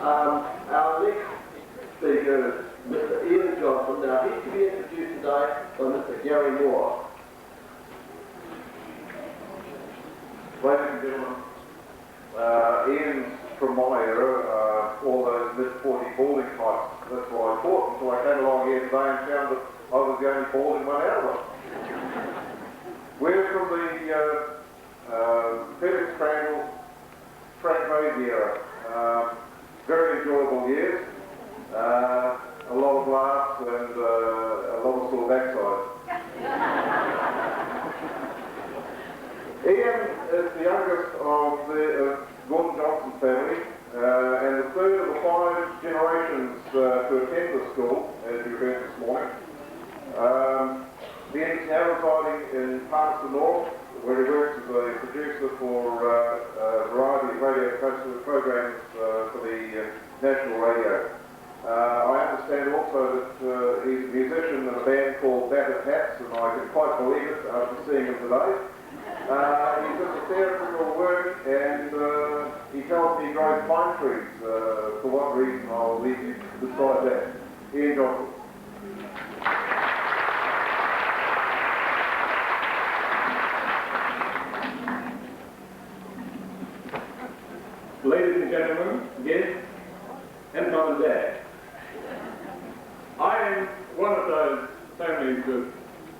Our next speaker is Mr. Ian Johnson. Now, he's to be introduced today by Mr. Gary Moore. Ladies and gentlemen, Ian's from my era, all those mid-40 balding types. That's what I thought until I came along here today and found that I was the only balding one out of them. We're from the Felix Crandall, Frank Mosey era. Very enjoyable years. A lot of laughs and a lot of sore backsides. Ian is the youngest of the Gordon Johnson family and the third of the 5 generations to attend the school, as you heard this morning. Ian is now residing in Palmerston North, where he works as a producer for a variety of radio programs for the national radio. I understand also that he's a musician in a band called Battered Hats, and I can quite believe it after seeing him today. He does a theatrical work, and he tells me he grows pine trees. For what reason, I'll leave you to decide that. Ian Johnson. Ladies and gentlemen, guests, and mum and dad. I am one of those families with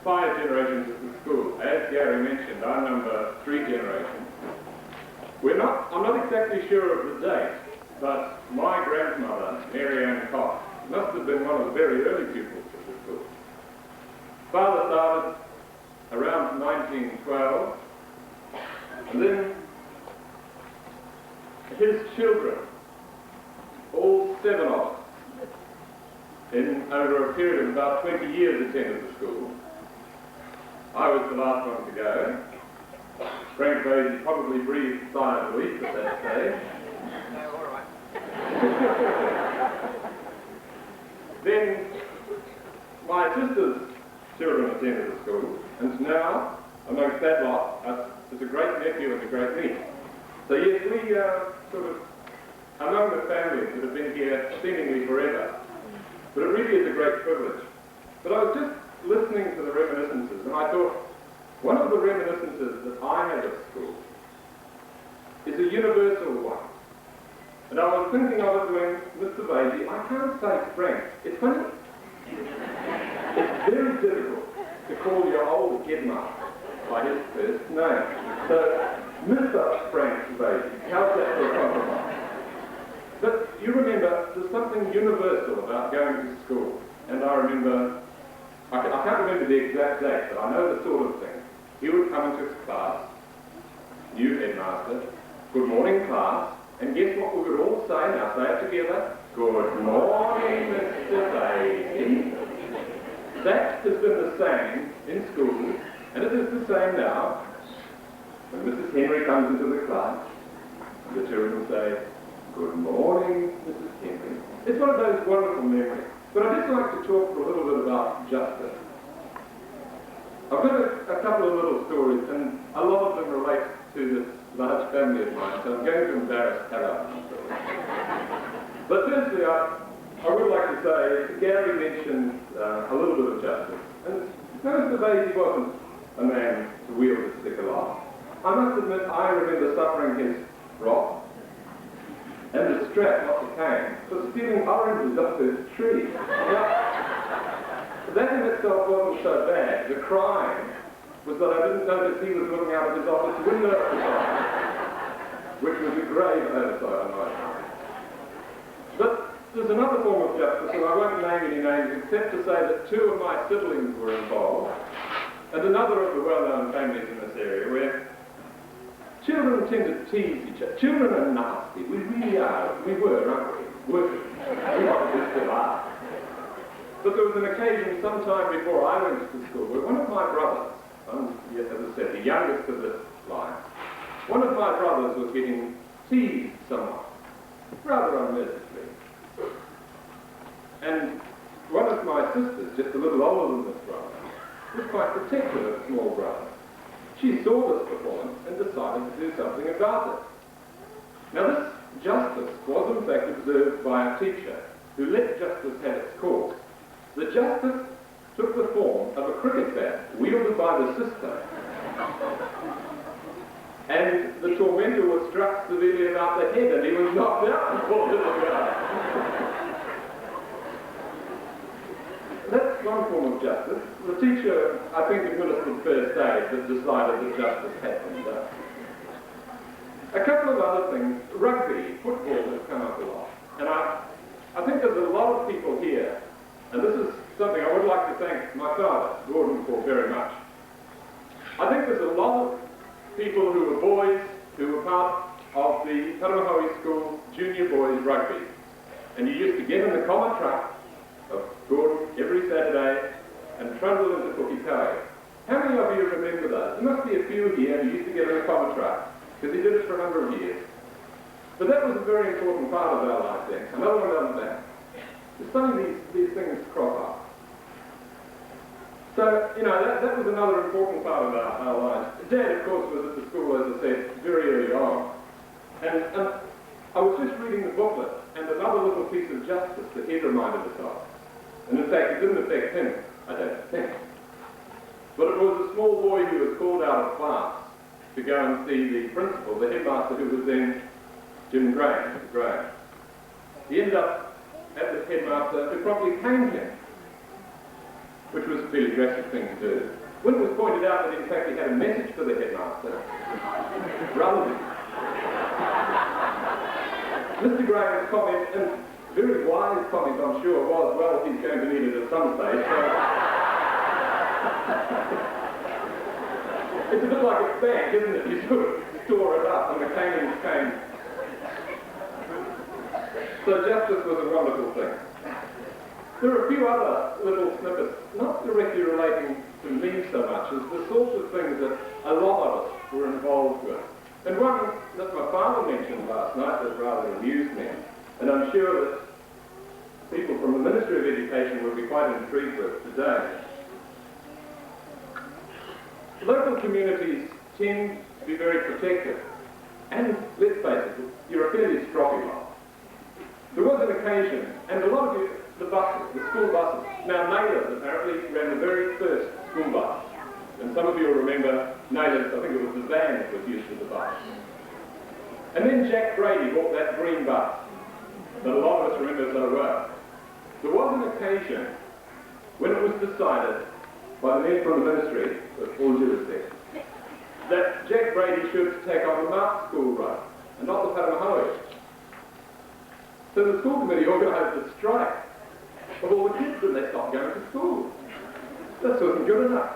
5 generations at the school. As Gary mentioned, I number 3 generations. I'm not exactly sure of the date, but my grandmother, Mary Ann Cox, must have been one of the very early pupils of the school. Father started around 1912, and then his children, all 7 of us, over a period of about 20 years attended the school. I was the last one to go. Frank Mosey probably breathed a sigh of relief at that stage. Then my sister's children attended the school, and now, amongst that lot, is a great nephew and a great niece. So yes, we are sort of among the families that have been here seemingly forever. But it really is a great privilege. But I was just listening to the reminiscences, and I thought, one of the reminiscences that I have at school is a universal one. And I was thinking of it when Mr. Bailey, I can't say Frank, it's funny. It's very difficult to call your old headmaster by his first name. So, Mr. Frank Bailey, how's that for a compromise? But you remember, there's something universal about going to school. And I remember, I can't remember the exact date, but I know the sort of thing. He would come into his class, new headmaster, good morning class, and guess what we would all say? Now say it together. Good morning, Mr. Bailey. That has been the same in schools, and it is the same now. When Mrs. Henry comes into the class, the children say, good morning, Mrs. Henry. It's one of those wonderful memories. But I'd just like to talk for a little bit about justice. I've got a couple of little stories, and a lot of them relate to this large family of mine, so I'm going to embarrass Tara. But firstly, I would like to say, Gary mentioned a little bit of justice. And Mr. Bailey wasn't a man to wield a stick aloft. I must admit, I remember suffering his wrath and the strap, not the cane, for stealing oranges off his tree. Now, that in itself wasn't so bad. The crime was that I didn't notice he was looking out of his office window at the time, which was a grave oversight on my part. But there's another form of justice, and I won't name any names except to say that 2 of my siblings were involved, and another of the well-known families in this area where children tend to tease each other. Children are nasty. We really are. We were, aren't we? Working. We probably still are. But there was an occasion some time before I went to school where one of my brothers, as I said, the youngest of this line, one of my brothers was getting teased somewhat, rather unmercifully. And one of my sisters, just a little older than this brother, was quite protective of small brother. She saw this performance and decided to do something about it. Now justice was in fact observed by a teacher who let justice have its course. The justice took the form of a cricket bat wielded by the sister, and the tormentor was struck severely about the head and he was knocked out, poor little guy. That's one form of justice. The teacher, I think, administered first aid that decided that justice had been done. A couple of other things. Rugby, football has come up a lot. And I think there's a lot of people here, and this is something I would like to thank my father, Gordon, for very much. I think there's a lot of people who were boys who were part of the Patumahoe School junior boys rugby. And you used to get in the common truck of Gordon every Saturday and trundle into Patumahoe. How many of you remember that? There must be a few here who used to get in the common truck, because he did it for a number of years. But that was a very important part of our life then. Another one doesn't matter. There's suddenly these things crop up. So, you know, that was another important part of our lives. Dad, of course, was at the school, as I said, very early on. And I was just reading the booklet, and another little piece of justice that he reminded us of. And in fact, it didn't affect him, I don't think. But it was a small boy who was called out of class to go and see the principal, the headmaster, who was then Jim Graham, Mr. Graham. He ended up at the headmaster who probably caned him, which was a fairly drastic thing to do. When it was pointed out that in fact he had a message for the headmaster, rather than Mr. Graham's comment, and very wise comment I'm sure, was, well, he's going to need it at some stage, so it's a bit like a bank, isn't it? You sort of store it up and the canings came. So justice was a wonderful thing. There are a few other little snippets, not directly relating to me so much as the sorts of things that a lot of us were involved with. And one that my father mentioned last night that rather amused me, and I'm sure that people from the Ministry of Education would be quite intrigued with today. Local communities tend to be very protective, and let's face it, you're a fairly stroppy lot. There was an occasion, and a lot of you, the buses, the school buses. Now, Naylor's apparently ran the very first school bus. And some of you will remember Naylor's, I think it was the van that was used for the bus. And then Jack Brady bought that green bus that a lot of us remember so well. There was an occasion when it was decided by the men from the ministry, with all due respect, that Jack Brady should take on the Mark School run, and not the Patumahoe. So the school committee organised a strike of all the kids and they stopped going to school. This wasn't good enough.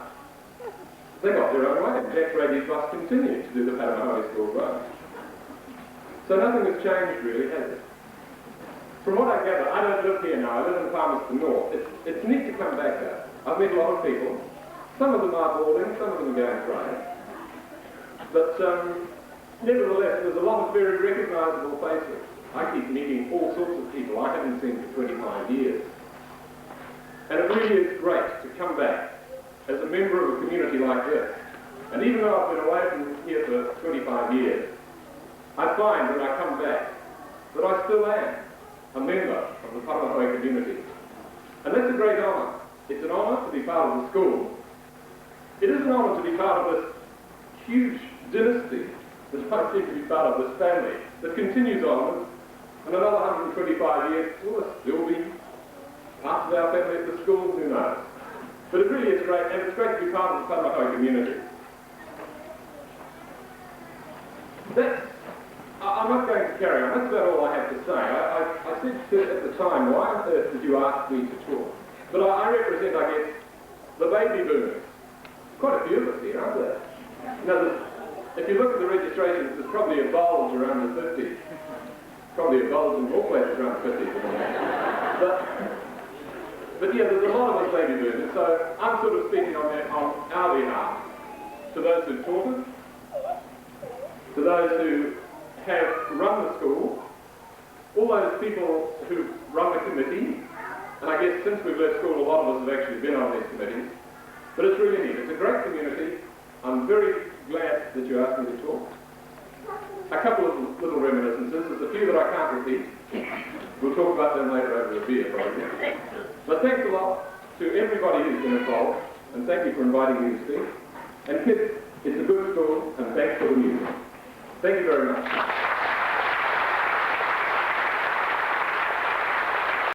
They got their own way. Jack Brady's bus continued to do the Patumahoe school run. So nothing has changed really, has it? From what I gather, I don't live here now, I live in Palmerston North. It's neat to come back there. I've met a lot of people. Some of them are boarding, some of them are going train. But nevertheless, there's a lot of very recognisable faces. I keep meeting all sorts of people I haven't seen for 25 years. And it really is great to come back as a member of a community like this. And even though I've been away from here for 25 years, I find when I come back that I still am a member of the Patumahoe community. And that's a great honour. It's an honour to be part of the school. It is an honour to be part of this huge dynasty that I seem to be part of, this family that continues on. And another 125 years will still be parts of our family at the school, who knows. But it really is great, and it's great to be part of the Patumahoe community. I'm not going to carry on, that's about all I have to say. I said at the time, why on earth did you ask me to talk? But I represent, I guess, the baby boomers. Quite a few of us here, aren't there? You know, if you look at the registrations, there's probably a bulge around the 50s. Probably a bulge in more places around 50 but yeah, there's a lot of us baby boomers, so I'm sort of speaking on our behalf to those who've taught us, to those who have run the school, all those people who run the committee, and I guess since we've left school a lot of us have actually been on these committees, but it's really neat. It's a great community. I'm very glad that you asked me to talk. a couple of little reminiscences. There's a few that I can't repeat. We'll talk about them later over the beer, probably. But thanks a lot to everybody who's been involved, and thank you for inviting me to speak. And kids, it's a good school, and thanks for the music. Thank you very much.